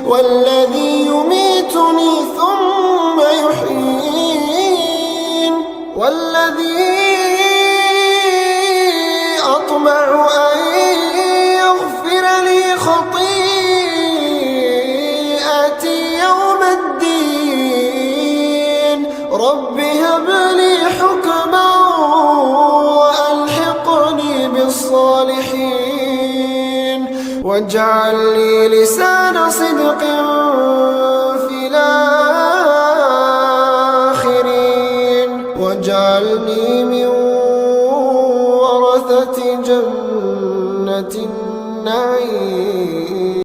والذي يميتني ثم يحيين والذي أطمع أن يغفر لي خطيئتي يوم الدين رب هب لي حكما وألحقني بالصالحين واجعل لي لسان صدق في الآخرين واجعلني من ورثة جنة النعيم